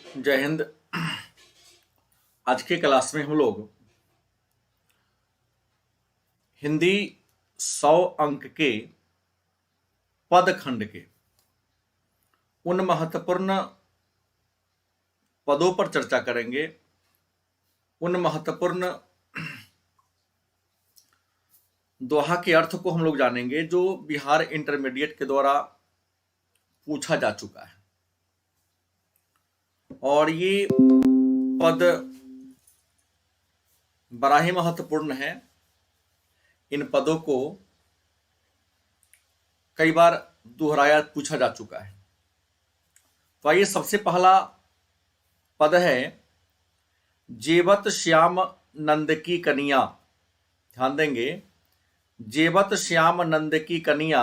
जय हिंद। आज के क्लास में हम लोग हिंदी 100 अंक के पद खंड के उन महत्वपूर्ण पदों पर चर्चा करेंगे, उन महत्वपूर्ण दोहा के अर्थ को हम लोग जानेंगे जो बिहार इंटरमीडिएट के द्वारा पूछा जा चुका है। और ये पद बड़ा ही महत्वपूर्ण है। इन पदों को कई बार दोहराया पूछा जा चुका है। तो आइए, सबसे पहला पद है जेवत श्याम नंद की कनिया। ध्यान देंगे, जेवत श्याम नंद की कनिया,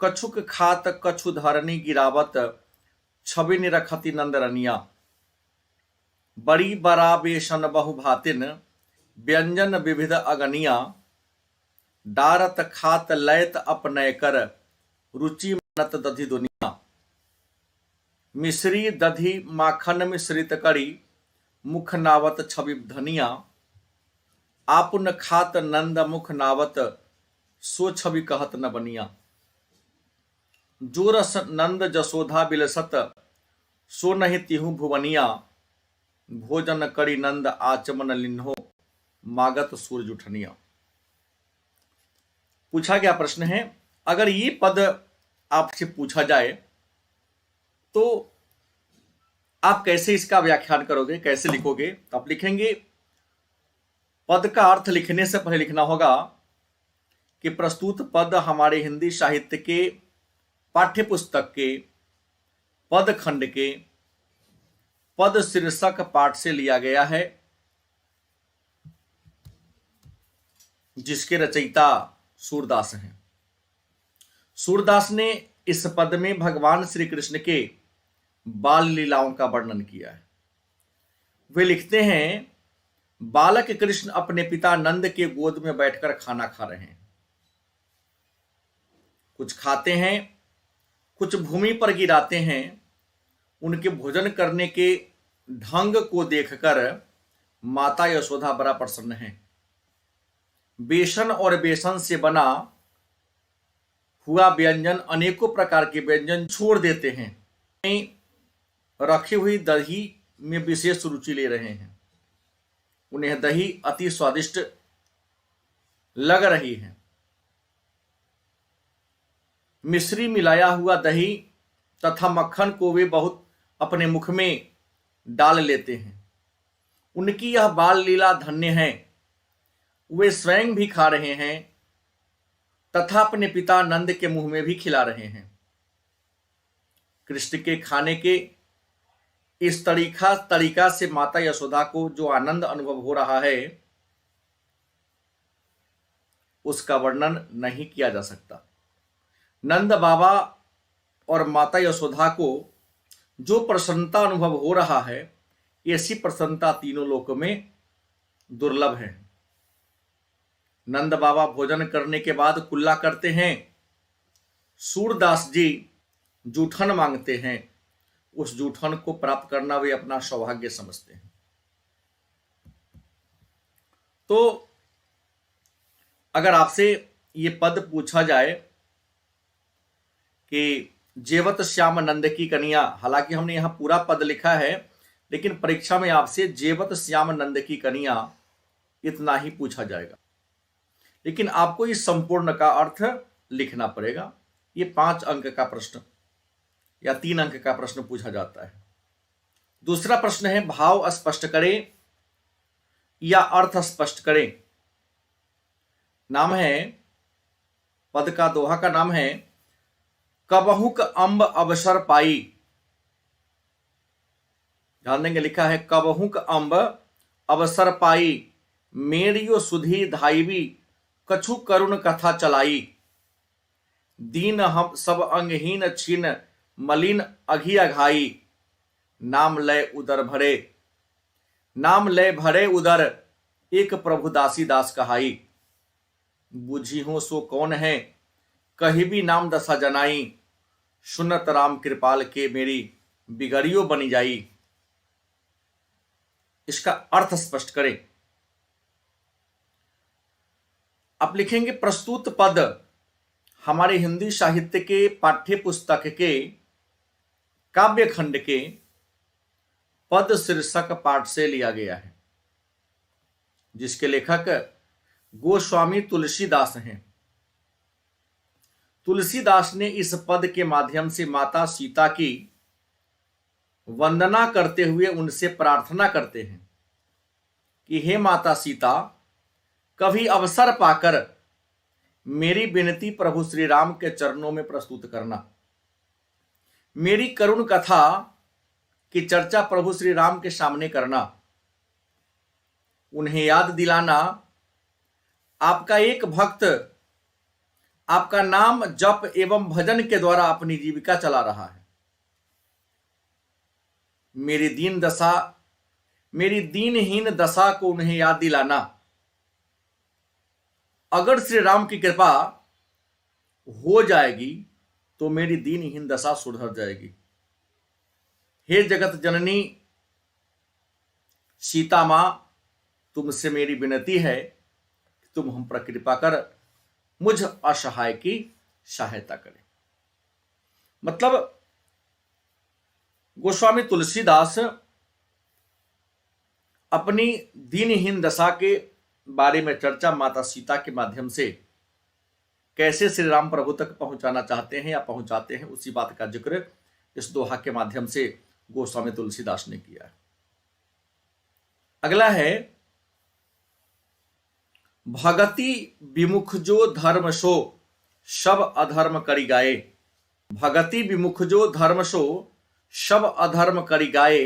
कछुक खात कछु धरनी गिरावत, छवि निरखति नंद रनिया। बड़ी बरा बेशन बहु भातिन, व्यंजन विविध अगनिया। डारत खात लैत अपनय कर, रुचि मनत दधि दुनिया। मिश्री दधि माखन मिश्रित करी, मुख नावत छवि धनिया। आपुन खात नंद मुख नावत, सो छवि कहत न बनिया। जो रस नंद जसोधा बिलसत, सो नहीं तिहु भुवनिया। भोजन करी नंद आचमन लिन्हो, मागत सूरज उठनिया। पूछा गया प्रश्न है, अगर ये पद आपसे पूछा जाए तो आप कैसे इसका व्याख्यान करोगे, कैसे लिखोगे? तो आप लिखेंगे, पद का अर्थ लिखने से पहले लिखना होगा कि प्रस्तुत पद हमारे हिंदी साहित्य के पाठ्य पुस्तक के पद खंड के पद शीर्षक पाठ से लिया गया है, जिसके रचयिता सूरदास हैं। सूरदास ने इस पद में भगवान श्री कृष्ण के बाल लीलाओं का वर्णन किया है। वे लिखते हैं, बालक कृष्ण अपने पिता नंद के गोद में बैठकर खाना खा रहे हैं। कुछ खाते हैं, कुछ भूमि पर गिराते हैं। उनके भोजन करने के ढंग को देखकर माता यशोदा बड़ा प्रसन्न है। बेसन और बेसन से बना हुआ व्यंजन, अनेकों प्रकार के व्यंजन छोड़ देते हैं। रखी हुई दही में विशेष रुचि ले रहे हैं। उन्हें दही अति स्वादिष्ट लग रही है। मिश्री मिलाया हुआ दही तथा मक्खन को वे बहुत अपने मुख में डाल लेते हैं। उनकी यह बाल लीला धन्य है। वे स्वयं भी खा रहे हैं तथा अपने पिता नंद के मुंह में भी खिला रहे हैं। कृष्ण के खाने के इस तरीका से माता यशोदा को जो आनंद अनुभव हो रहा है, उसका वर्णन नहीं किया जा सकता। नंद बाबा और माता यशोदा को जो प्रसन्नता अनुभव हो रहा है, ऐसी प्रसन्नता तीनों लोकों में दुर्लभ है। नंद बाबा भोजन करने के बाद कुल्ला करते हैं। सूरदास जी जूठन मांगते हैं। उस जूठन को प्राप्त करना वे अपना सौभाग्य समझते हैं। तो अगर आपसे ये पद पूछा जाए कि जेवत श्याम नंद की कनिया, हालांकि हमने यहां पूरा पद लिखा है, लेकिन परीक्षा में आपसे जेवत श्याम नंद की कनिया इतना ही पूछा जाएगा। लेकिन आपको इस संपूर्ण का अर्थ लिखना पड़ेगा। ये 5 अंक का प्रश्न या 3 अंक का प्रश्न पूछा जाता है। दूसरा प्रश्न है, भाव स्पष्ट करें या अर्थ स्पष्ट करें। नाम है, पद का दोहा का नाम है, कबहुक अंब अवसर पाई। ध्यान देंगे, लिखा है कबहुक अंब अवसर पाई, मेरियो सुधी धाईवी, कछु करुण कथा चलाई। दीन हम सब अंगहीन छीन, मलिन अघी अघाई। नाम लय उदर भरे, नाम लय भरे उदर, एक प्रभु दासी दास कहाई। बुझी हो सो कौन है, कही भी नाम दशा जनाई। सुनत राम कृपाल के, मेरी बिगड़ियो बनी जाई। इसका अर्थ स्पष्ट करें। आप लिखेंगे प्रस्तुत पद हमारे हिंदी साहित्य के पाठ्य पुस्तक के काव्य खंड के पद शीर्षक पाठ से लिया गया है, जिसके लेखक गोस्वामी तुलसीदास हैं। तुलसीदास ने इस पद के माध्यम से माता सीता की वंदना करते हुए उनसे प्रार्थना करते हैं कि हे माता सीता, कभी अवसर पाकर मेरी विनती प्रभु श्री राम के चरणों में प्रस्तुत करना। मेरी करुण कथा की चर्चा प्रभु श्री राम के सामने करना। उन्हें याद दिलाना आपका एक भक्त आपका नाम जप एवं भजन के द्वारा अपनी जीविका चला रहा है। मेरी दीनहीन दशा को उन्हें याद दिलाना। अगर श्री राम की कृपा हो जाएगी तो मेरी दीनहीन दशा सुधर जाएगी। हे जगत जननी सीता मां, तुमसे मेरी विनती है कि तुम हम पर कृपा कर मुझ असहाय की सहायता करें। मतलब गोस्वामी तुलसीदास अपनी दीनहीन दशा के बारे में चर्चा माता सीता के माध्यम से कैसे श्री राम प्रभु तक पहुंचाना चाहते हैं या पहुंचाते हैं, उसी बात का जिक्र इस दोहा के माध्यम से गोस्वामी तुलसीदास ने किया है। अगला है भगति विमुख जो धर्म सो सब अधर्म करि गाए। भगति विमुख जो धर्म सो सब अधर्म करि गाए।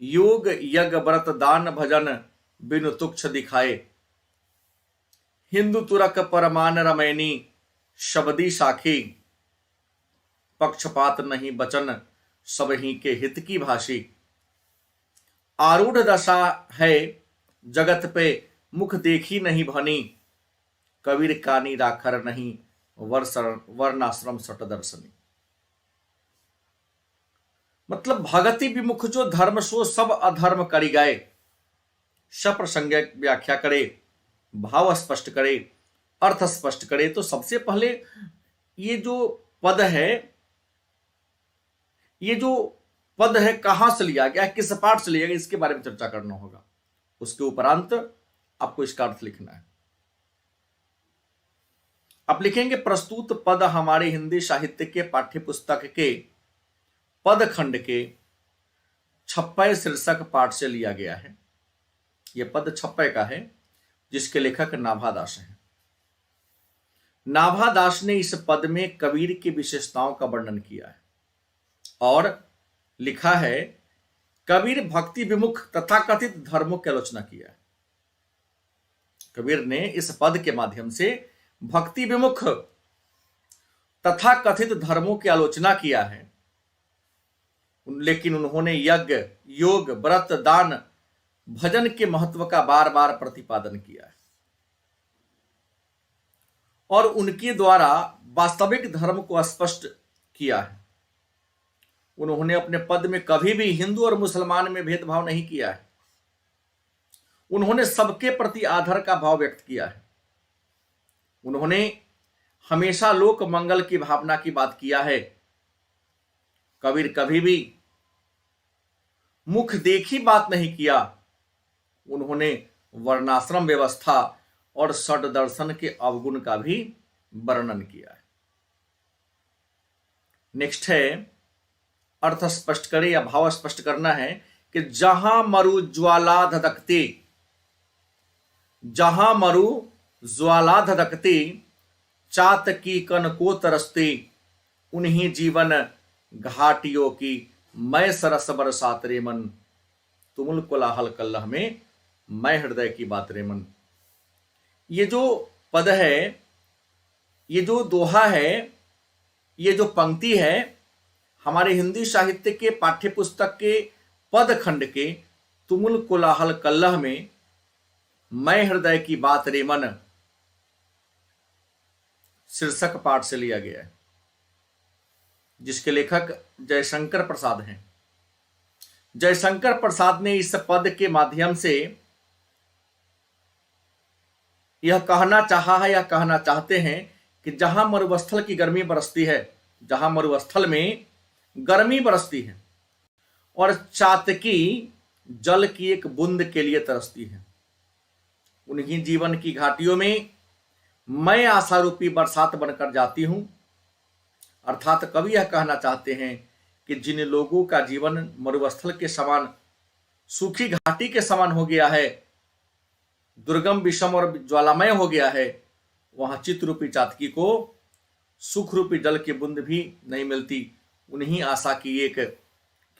योग यज्ञ व्रत दान भजन बिनु तुक्ष दिखाए। हिंदू तुरक परमान रमैनी शबदी साखी। पक्षपात नहीं बचन सब ही के हित की भाषी। आरूढ़ दशा है जगत पे मुख देखी नहीं भनी। कबीर कानी राखर नहीं वर्णाश्रम सट दर्शनी। मतलब भगति विमुख जो धर्म सो सब अधर्म करि गए। सप्रसंग व्याख्या करे, भाव स्पष्ट करे, अर्थ स्पष्ट करे। तो सबसे पहले ये जो पद है कहां से लिया गया, किस पाठ से लिया गया, इसके बारे में चर्चा करना होगा। उसके उपरांत आपको इसका अर्थ लिखना है। आप लिखेंगे प्रस्तुत पद हमारे हिंदी साहित्य के पाठ्य पुस्तक के पद खंड के 56 शीर्षक पाठ से लिया गया है। यह पद 56 का है, जिसके लेखक नाभादास हैं। नाभादास ने इस पद में कबीर की विशेषताओं का वर्णन किया है और लिखा है कबीर भक्ति विमुख तथाकथित धर्मों की आलोचना किया है। कबीर ने इस पद के माध्यम से भक्ति विमुख तथाकथित धर्मों की आलोचना किया है, लेकिन उन्होंने यज्ञ योग व्रत दान भजन के महत्व का बार बार प्रतिपादन किया है और उनके द्वारा वास्तविक धर्म को स्पष्ट किया है। उन्होंने अपने पद में कभी भी हिंदू और मुसलमान में भेदभाव नहीं किया है। उन्होंने सबके प्रति आदर का भाव व्यक्त किया है। उन्होंने हमेशा लोक मंगल की भावना की बात किया है। कबीर कभी भी मुख देखी बात नहीं किया। उन्होंने वर्णाश्रम व्यवस्था और षड दर्शन के अवगुण का भी वर्णन किया है। नेक्स्ट है अर्थ स्पष्ट करे या भाव स्पष्ट करना है कि जहां मरु ज्वाला धधकती, जहां मरु ज्वाला धधकती चात की कन को तरसती। उन्हीं जीवन घाटियों की मैं सरस बरसात रे मन। तुमुल कोलाहल कल्लह में मैं हृदय की बात रे मन। ये जो पद है, ये जो दोहा है, ये जो पंक्ति है, हमारे हिंदी साहित्य के पाठ्य पुस्तक के पद खंड के तुमुल कोलाहल कल्लह में मैं हृदय की बात रे मन शीर्षक पाठ से लिया गया है, जिसके लेखक जयशंकर प्रसाद हैं। जयशंकर प्रसाद ने इस पद के माध्यम से यह कहना चाहा है या कहना चाहते हैं कि जहां मरुस्थल की गर्मी बरसती है, जहां मरुस्थल में गर्मी बरसती है और चातकी जल की एक बूंद के लिए तरसती है, उन्हीं जीवन की घाटियों में मैं आशा रूपी बरसात बनकर जाती हूं। अर्थात कवि यह कहना चाहते हैं कि जिन लोगों का जीवन मरुस्थल के समान, सूखी घाटी के समान हो गया है, दुर्गम विषम और ज्वालामय हो गया है, वहां चित्त रूपी चातकी को सुख रूपी जल की बूंद भी नहीं मिलती। उन्हीं आशा की एक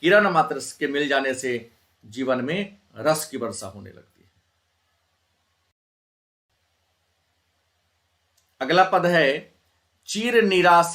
किरण मात्र के मिल जाने से जीवन में रस की वर्षा होने लगती है। अगला पद है, चीर निराश